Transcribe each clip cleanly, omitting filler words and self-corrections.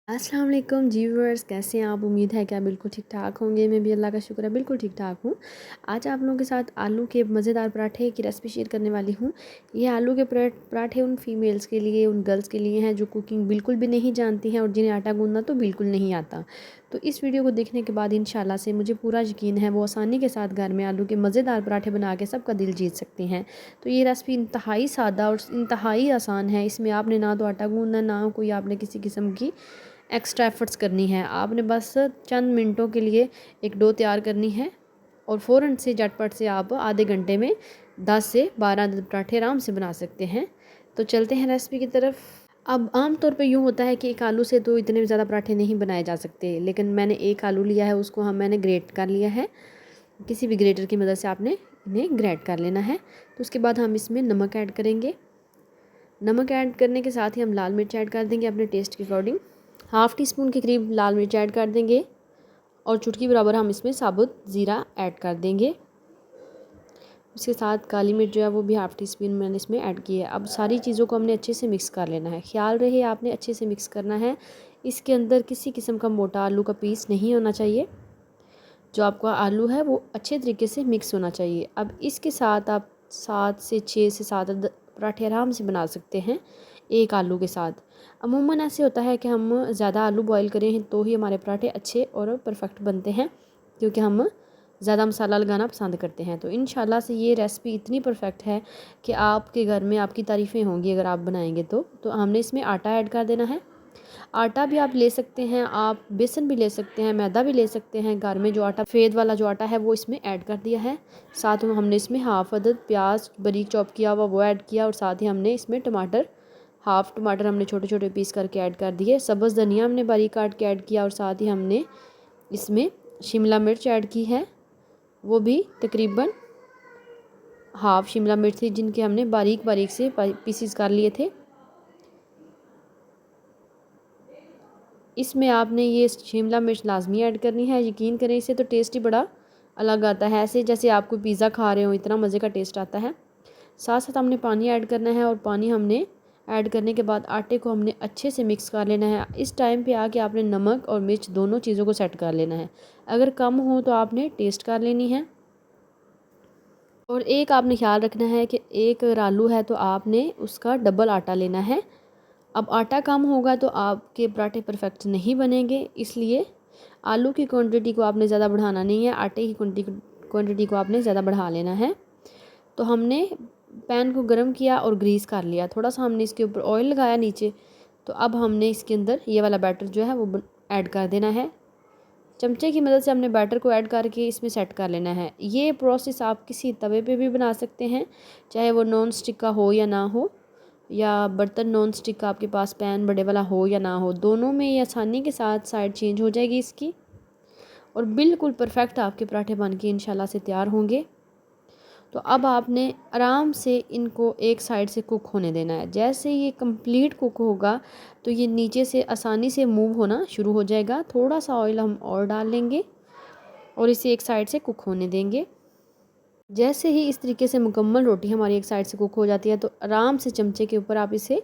अस्सलाम वालेकुम जी व्यूअर्स, कैसे हैं आप। उम्मीद है कि आप बिल्कुल ठीक ठाक होंगे। मैं भी अल्लाह का शुक्र है बिल्कुल ठीक ठाक हूँ। आज आप लोगों के साथ आलू के मज़ेदार पराठे की रेसिपी शेयर करने वाली हूँ। ये आलू के पराठे उन फीमेल्स के लिए, उन गर्ल्स के लिए हैं जो कुकिंग बिल्कुल भी नहीं जानती हैं और जिन्हें आटा गूंदना तो बिल्कुल नहीं आता। तो इस वीडियो को देखने के बाद इंशाल्लाह से मुझे पूरा यकीन है वो आसानी के साथ घर में आलू के मज़ेदार पराठे बना के सबका दिल जीत सकती हैं। तो ये रेसिपी इंतहाई सादा और इंतहाई आसान है। इसमें आपने ना तो आटा गूंदना, ना कोई आपने किसी किस्म की एक्स्ट्रा एफ़र्ट्स करनी है। आपने बस चंद मिनटों के लिए एक डो तैयार करनी है और फ़ौरन से झटपट से आप आधे घंटे में 10 से 12 पराठे आराम से बना सकते हैं। तो चलते हैं रेसिपी की तरफ। अब आम तौर पे यूँ होता है कि एक आलू से तो इतने ज़्यादा पराठे नहीं बनाए जा सकते, लेकिन मैंने एक आलू लिया है, उसको मैंने ग्रेट कर लिया है। किसी भी ग्रेटर की मदद से आपने इन्हें ग्रेट कर लेना है। तो उसके बाद हम इसमें नमक ऐड करेंगे। नमक ऐड करने के साथ ही हम लाल मिर्च ऐड कर देंगे अपने टेस्ट के अकॉर्डिंग। हाफ़ टी स्पून के करीब लाल मिर्च ऐड कर देंगे और चुटकी बराबर हम इसमें साबुत ज़ीरा ऐड कर देंगे। उसके साथ काली मिर्च जो है वो भी हाफ़ टी स्पून मैंने इसमें ऐड की है। अब सारी चीज़ों को हमने अच्छे से मिक्स कर लेना है। ख्याल रहे आपने अच्छे से मिक्स करना है। इसके अंदर किसी किस्म का मोटा आलू का पीस नहीं होना चाहिए। जो आपका आलू है वो अच्छे तरीके से मिक्स होना चाहिए। अब इसके साथ आप 7 से 6 से 7 पराठे आराम से बना सकते हैं एक आलू के साथ। अमूमन ऐसे होता है कि हम ज़्यादा आलू बॉईल करें तो ही हमारे पराठे अच्छे और परफेक्ट बनते हैं, क्योंकि हम ज़्यादा मसाला लगाना पसंद करते हैं। तो इंशाल्लाह से ये रेसिपी इतनी परफेक्ट है कि आपके घर में आपकी तारीफ़ें होंगी अगर आप बनाएंगे तो हमने इसमें आटा ऐड कर देना है। आटा भी आप ले सकते हैं, आप बेसन भी ले सकते हैं, मैदा भी ले सकते हैं। घर में जो आटा सफ़ेद वाला जो आटा है वो इसमें ऐड कर दिया है। साथ में हमने इसमें हाफ़ अदद प्याज बारीक चॉप किया हुआ वो ऐड किया और साथ ही हमने इसमें हाफ़ टमाटर हमने छोटे छोटे पीस करके ऐड कर दिए। सब्ज़ धनिया हमने बारीक काट के ऐड किया और साथ ही हमने इसमें शिमला मिर्च ऐड की है, वो भी तकरीबन हाफ़ शिमला मिर्च थी जिनके हमने बारीक बारीक से पीसीस कर लिए थे। इसमें आपने ये शिमला मिर्च लाजमी ऐड करनी है। यकीन करें इससे तो टेस्ट ही बड़ा अलग आता है, ऐसे जैसे आप कोई पिज़्ज़ा खा रहे हो, इतना मज़े का टेस्ट आता है। साथ साथ हमने पानी ऐड करना है और पानी हमने ऐड करने के बाद आटे को हमने अच्छे से मिक्स कर लेना है। इस टाइम पे आके आपने नमक और मिर्च दोनों चीज़ों को सेट कर लेना है। अगर कम हो तो आपने टेस्ट कर लेनी है। और एक आपने ख्याल रखना है कि एक अगर आलू है तो आपने उसका डबल आटा लेना है। अब आटा कम होगा तो आपके पराठे परफेक्ट नहीं बनेंगे, इसलिए आलू की क्वांटिटी को आपने ज़्यादा बढ़ाना नहीं है, आटे की क्वांटिटी को आपने ज़्यादा बढ़ा लेना है। तो हमने पैन को गर्म किया और ग्रीस कर लिया, थोड़ा सा हमने इसके ऊपर ऑयल लगाया नीचे। तो अब हमने इसके अंदर ये वाला बैटर जो है वो ऐड कर देना है। चमचे की मदद से हमने बैटर को ऐड करके इसमें सेट कर लेना है। ये प्रोसेस आप किसी तवे पे भी बना सकते हैं, चाहे वो नॉन स्टिक का हो या ना हो, या बर्तन नॉन स्टिक का आपके पास पैन बड़े वाला हो या ना हो, दोनों में ये आसानी के साथ साइड चेंज हो जाएगी इसकी और बिल्कुल परफेक्ट आपके पराठे बन के इंशाल्लाह से तैयार होंगे। तो अब आपने आराम से इनको एक साइड से कुक होने देना है। जैसे ये कंप्लीट कुक होगा तो ये नीचे से आसानी से मूव होना शुरू हो जाएगा। थोड़ा सा ऑयल हम और डाल लेंगे और इसे एक साइड से कुक होने देंगे। जैसे ही इस तरीके से मुकम्मल रोटी हमारी एक साइड से कुक हो जाती है तो आराम से चमचे के ऊपर आप इसे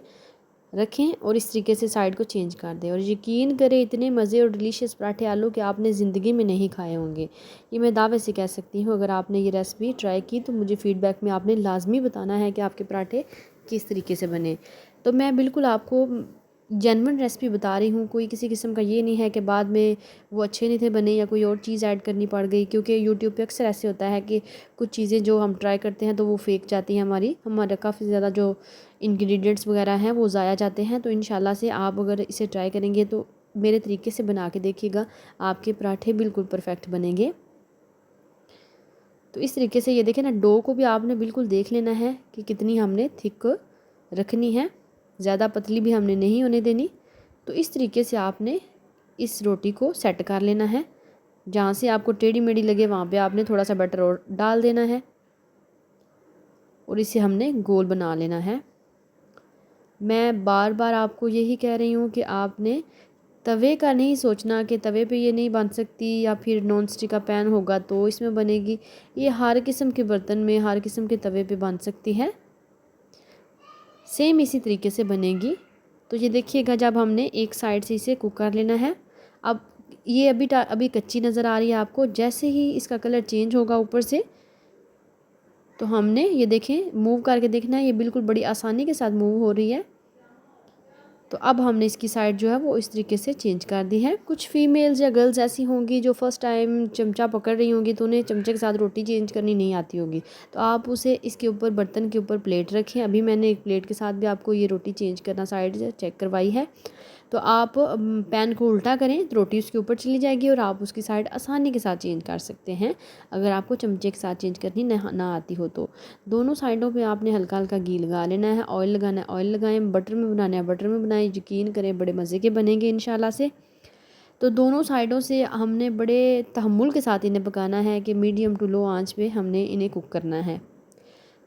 रखें और इस तरीके से साइड को चेंज कर दें। और यकीन करें इतने मज़े और डिलीशियस पराठे आलू के आपने ज़िंदगी में नहीं खाए होंगे, ये मैं दावे से कह सकती हूँ। अगर आपने ये रेसिपी ट्राई की तो मुझे फ़ीडबैक में आपने लाजमी बताना है कि आपके पराठे किस तरीके से बने। तो मैं बिल्कुल आपको जेन्युइन रेसिपी बता रही हूँ, कोई किसी किस्म का ये नहीं है कि बाद में वो अच्छे नहीं थे बने या कोई और चीज़ ऐड करनी पड़ गई, क्योंकि यूट्यूब पे अक्सर ऐसे होता है कि कुछ चीज़ें जो हम ट्राई करते हैं तो वो फेक जाती हैं, हमारा काफ़ी ज़्यादा जो इंग्रेडिएंट्स वगैरह हैं वो ज़ाया जाते हैं। तो इंशाल्लाह से आप अगर इसे ट्राई करेंगे तो मेरे तरीके से बना के देखिएगा, आपके पराठे बिल्कुल परफेक्ट बनेंगे। तो इस तरीके से ये देखें ना, डो को भी आपने बिल्कुल देख लेना है कि कितनी हमने थिक रखनी है, ज़्यादा पतली भी हमने नहीं होने देनी। तो इस तरीके से आपने इस रोटी को सेट कर लेना है। जहाँ से आपको टेढ़ी मेढ़ी लगे वहाँ पे आपने थोड़ा सा बटर और डाल देना है और इसे हमने गोल बना लेना है। मैं बार बार आपको यही कह रही हूँ कि आपने तवे का नहीं सोचना कि तवे पे ये नहीं बन सकती या फिर नॉन स्टिक का पैन होगा तो इसमें बनेगी। ये हर किस्म के बर्तन में, हर किस्म के तवे पे बन सकती है, सेम इसी तरीके से बनेगी। तो ये देखिएगा, जब हमने एक साइड से इसे कुक कर लेना है। अब ये अभी कच्ची नज़र आ रही है आपको। जैसे ही इसका कलर चेंज होगा ऊपर से, तो हमने ये देखें मूव करके देखना है, ये बिल्कुल बड़ी आसानी के साथ मूव हो रही है। तो अब हमने इसकी साइड जो है वो इस तरीके से चेंज कर दी है। कुछ फीमेल्स या गर्ल्स ऐसी होंगी जो फर्स्ट टाइम चमचा पकड़ रही होंगी, तो उन्हें चमचे के साथ रोटी चेंज करनी नहीं आती होगी। तो आप उसे इसके ऊपर, बर्तन के ऊपर प्लेट रखें। अभी मैंने एक प्लेट के साथ भी आपको ये रोटी चेंज करना साइड से चेक करवाई है। तो आप पैन को उल्टा करें तो रोटी उसके ऊपर चली जाएगी और आप उसकी साइड आसानी के साथ चेंज कर सकते हैं, अगर आपको चमचे के साथ चेंज करनी ना आती हो तो। दोनों साइडों पे आपने हल्का हल्का घी लगा लेना है, ऑयल लगाना है ऑयल लगाएं, बटर में बनाना है बटर में बनाएं। यकीन करें बड़े मज़े के बनेंगे इंशाल्लाह से। तो दोनों साइडों से हमने बड़े तहम्मुल के साथ इन्हें पकाना है कि मीडियम टू लो आंच पे हमने इन्हें कुक करना है।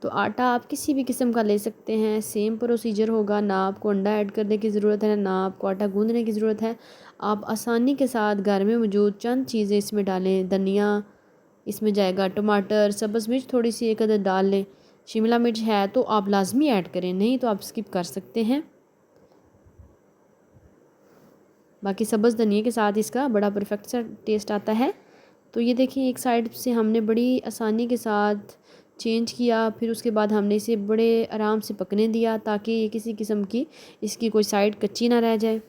तो आटा आप किसी भी किस्म का ले सकते हैं, सेम प्रोसीजर होगा। ना आपको अंडा ऐड करने की ज़रूरत है, ना आपको आटा गूंदने की ज़रूरत है। आप आसानी के साथ घर में मौजूद चंद चीज़ें इसमें डालें। धनिया इसमें जाएगा, टमाटर, सब्ज़ मिर्च थोड़ी सी एक अदद डाल लें। शिमला मिर्च है तो आप लाजमी ऐड करें, नहीं तो आप स्किप कर सकते हैं। बाकी सब्ज़ धनिया के साथ इसका बड़ा परफेक्ट सा टेस्ट आता है। तो ये देखिए, एक साइड से हमने बड़ी आसानी के साथ चेंज किया, फिर उसके बाद हमने इसे बड़े आराम से पकने दिया ताकि ये किसी किस्म की इसकी कोई साइड कच्ची ना रह जाए।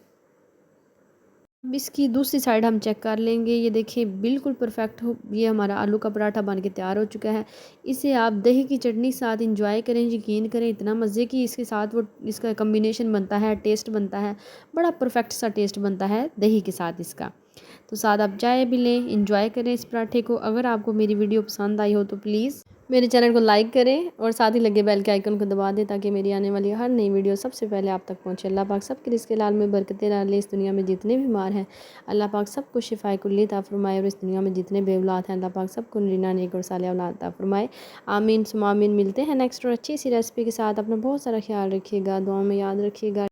अब इसकी दूसरी साइड हम चेक कर लेंगे। ये देखिए बिल्कुल परफेक्ट हो, ये हमारा आलू का पराठा बन के तैयार हो चुका है। इसे आप दही की चटनी के साथ इंजॉय करें। यकीन करें इतना मज़े की इसके साथ वो इसका कम्बिनेशन बनता है, टेस्ट बनता है, बड़ा परफेक्ट सा टेस्ट बनता है दही के साथ इसका। तो साथ आप चाय भी लें, इंजॉय करें इस पराठे को। अगर आपको मेरी वीडियो पसंद आई हो तो प्लीज़ मेरे चैनल को लाइक करें और साथ ही लगे बेल के आइकन को दबा दें ताकि मेरी आने वाली हर नई वीडियो सबसे पहले आप तक पहुंचे। अल्लाह पाक सबके रिज़्क़ लाल में बरकतें डाले। इस दुनिया में जितने बीमार हैं अल्लाह पाक सबको शिफाए कुल्ली अता फ़रमाए, और इस दुनिया में जितने बेऔलाद हैं अल्लाह पाक सबको नरीना नेक और साले औलाद अता फ़रमाए। आमीन सुमा आमीन। मिलते हैं नेक्स्ट और अच्छी सी रेसिपी के साथ। अपना बहुत सारा ख्याल रखिएगा, दुआ में याद रखिएगा।